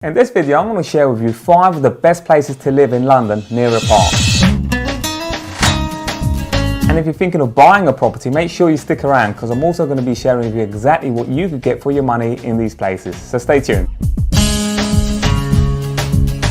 In this video, I'm going to share with you 5 of the best places to live in London near a park. And if you're thinking of buying a property, make sure you stick around because I'm also going to be sharing with you exactly what you could get for your money in these places. So stay tuned.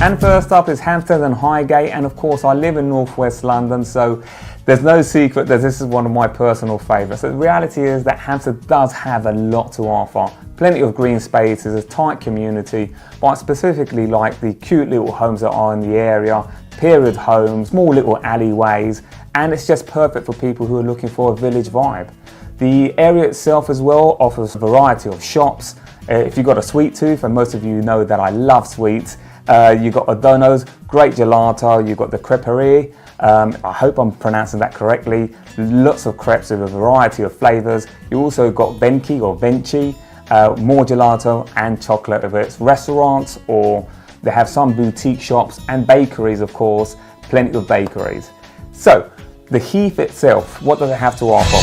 And first up is Hampstead and Highgate, and of course I live in northwest London, so there's no secret that this is one of my personal favourites. The reality is that Hampstead does have a lot to offer. Plenty of green spaces, a tight community, but I specifically like the cute little homes that are in the area, period homes, small little alleyways, and it's just perfect for people who are looking for a village vibe. The area itself as well offers a variety of shops. If you've got a sweet tooth, and most of you know that I love sweets, you've got O'Donnell's, great gelato, you've got the creperie, I hope I'm pronouncing that correctly, lots of crepes with a variety of flavours. You also got Venchi or Venchi, more gelato and chocolate, whether it's restaurants or they have some boutique shops and bakeries, of course, plenty of bakeries. So, the Heath itself, what does it have to offer?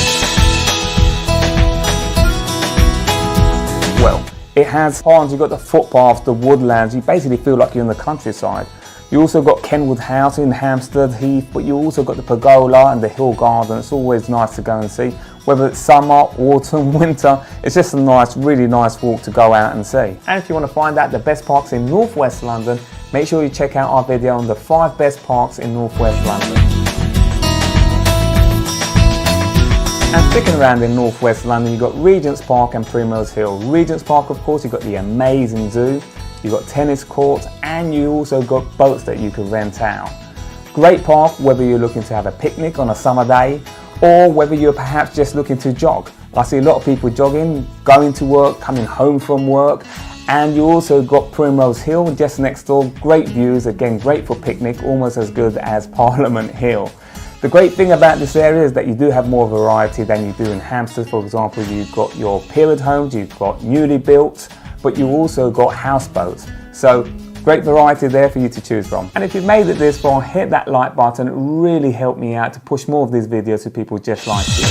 Well, it has ponds, you've got the footpaths, the woodlands, you basically feel like you're in the countryside. You also got Kenwood House in Hampstead Heath, but you also got the pergola and the hill garden. It's always nice to go and see. Whether it's summer, autumn, winter, it's just a nice, really nice walk to go out and see. And if you want to find out the best parks in northwest London, make sure you check out our video on the 5 best parks in northwest London. And sticking around in northwest London, you've got Regents Park and Primrose Hill. Regents Park, of course, you've got the amazing zoo, you've got tennis courts, and you also got boats that you can rent out. Great park whether you're looking to have a picnic on a summer day, or whether you're perhaps just looking to jog. I see a lot of people jogging, going to work, coming home from work, and you also got Primrose Hill just next door. Great views, again great for picnic, almost as good as Parliament Hill. The great thing about this area is that you do have more variety than you do in Hampstead. For example, you've got your period homes, you've got newly built, but you also got houseboats. So great variety there for you to choose from. And if you've made it this far, hit that like button. It really helped me out to push more of these videos to people just like you.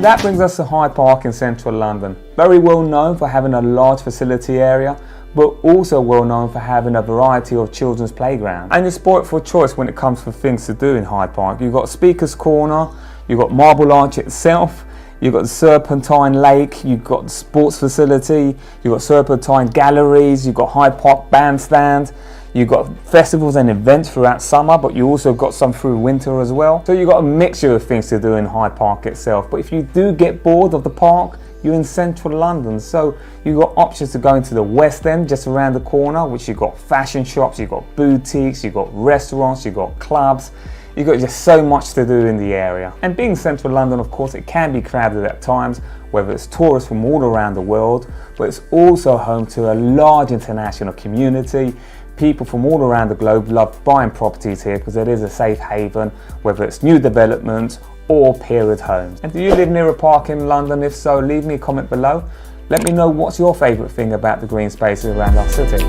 That brings us to Hyde Park in central London. Very well known for having a large facility area, but also well known for having a variety of children's playgrounds. And you're spoilt for choice when it comes to things to do in Hyde Park. You've got Speaker's Corner, you've got Marble Arch itself, you've got the Serpentine Lake, you've got the sports facility, you've got Serpentine Galleries, you've got Hyde Park Bandstand, you've got festivals and events throughout summer, but you also got some through winter as well. So you've got a mixture of things to do in Hyde Park itself. But if you do get bored of the park, you're in central London, so you've got options to go into the West End just around the corner, which you've got fashion shops, you've got boutiques, you've got restaurants, you've got clubs. You've got just so much to do in the area. And being central London, of course, it can be crowded at times, whether it's tourists from all around the world, but it's also home to a large international community. People from all around the globe love buying properties here because it is a safe haven, whether it's new developments or period homes. And do you live near a park in London? If so, leave me a comment below. Let me know what's your favourite thing about the green spaces around our city.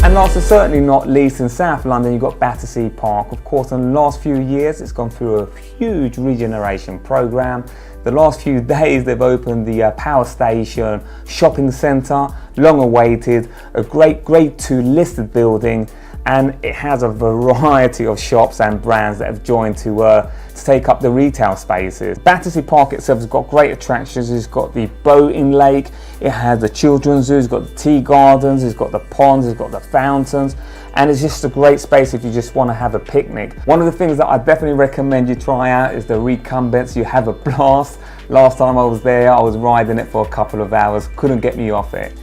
And last but certainly not least, in South London, you've got Battersea Park. Of course, in the last few years, it's gone through a huge regeneration programme. The last few days, they've opened the power station, shopping centre, long awaited, a great Grade 2 listed building, and it has a variety of shops and brands that have joined to take up the retail spaces. Battersea Park itself has got great attractions. It's got the boating lake, it has the children's zoo, it's got the tea gardens, it's got the ponds, it's got the fountains, and it's just a great space if you just want to have a picnic. One of the things that I definitely recommend you try out is the recumbents. You have a blast. Last time I was there, I was riding it for a couple of hours, couldn't get me off it.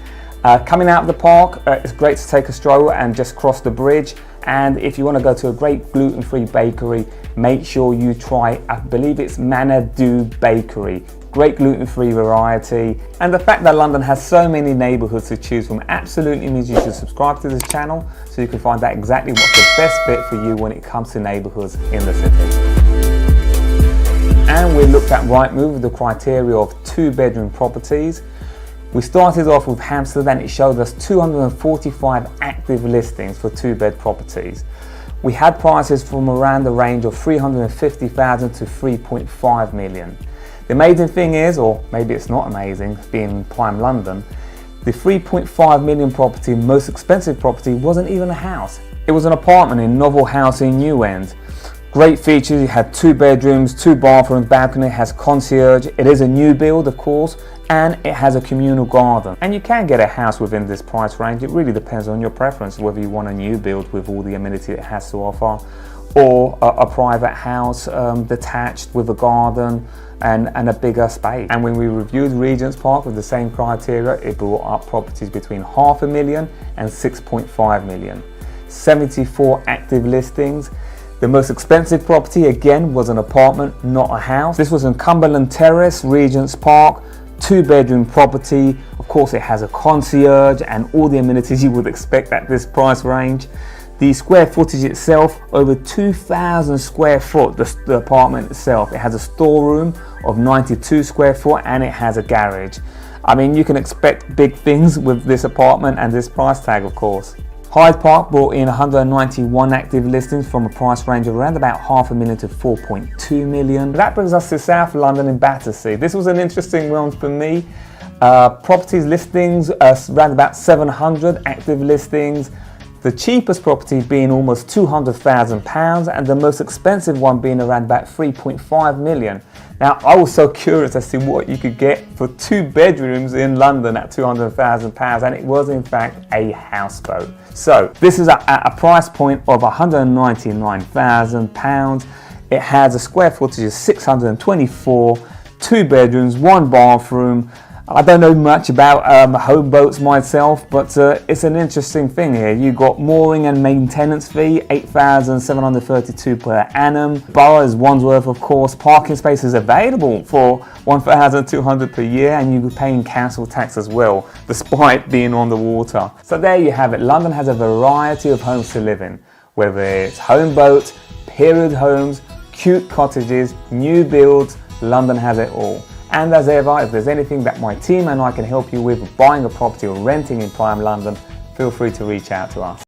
Coming out of the park, it's great to take a stroll and just cross the bridge. And if you want to go to a great gluten-free bakery, make sure you try, I believe it's Manadu Bakery. Great gluten-free variety. And the fact that London has so many neighbourhoods to choose from absolutely means you should subscribe to this channel so you can find out exactly what's the best fit for you when it comes to neighbourhoods in the city. And we looked at Rightmove with the criteria of 2-bedroom properties. We started off with Hampstead and it showed us 245 active listings for 2-bed properties. We had prices from around the range of 350,000 to 3.5 million. The amazing thing is, or maybe it's not amazing, being in prime London, the 3.5 million property, most expensive property, wasn't even a house. It was an apartment in Novel House in New End. Great features, it had 2 bedrooms, 2 bathrooms, balcony, it has concierge, it is a new build of course, and it has a communal garden. And you can get a house within this price range. It really depends on your preference, whether you want a new build with all the amenities it has to offer, or a private house detached with a garden and a bigger space. And when we reviewed Regents Park with the same criteria, it brought up properties between $500,000 and $6.5 million. 74 active listings. The most expensive property again was an apartment, not a house. This was in Cumberland Terrace, Regents Park, 2-bedroom property. Of course it has a concierge and all the amenities you would expect at this price range. The square footage itself, over 2,000 square foot, the apartment itself. It has a storeroom of 92 square foot and it has a garage. I mean, you can expect big things with this apartment and this price tag, of course. Hyde Park brought in 191 active listings from a price range of around about $500,000 to $4.2 million. That brings us to South London in Battersea. This was an interesting one for me. Properties listings, around about 700 active listings. The cheapest property being almost £200,000 and the most expensive one being around about $3.5 million. Now, I was so curious as to what you could get for 2 bedrooms in London at £200,000, and it was in fact a houseboat. So this is at a price point of £199,000. It has a square footage of 624, 2 bedrooms, 1 bathroom. I don't know much about home boats myself, but it's an interesting thing here. You got mooring and maintenance fee, $8,732 per annum. Borough is Wandsworth, of course. Parking spaces available for $1,200 per year, and you're paying council tax as well, despite being on the water. So there you have it. London has a variety of homes to live in, whether it's home boats, period homes, cute cottages, new builds. London has it all. And as ever, if there's anything that my team and I can help you with buying a property or renting in prime London, feel free to reach out to us.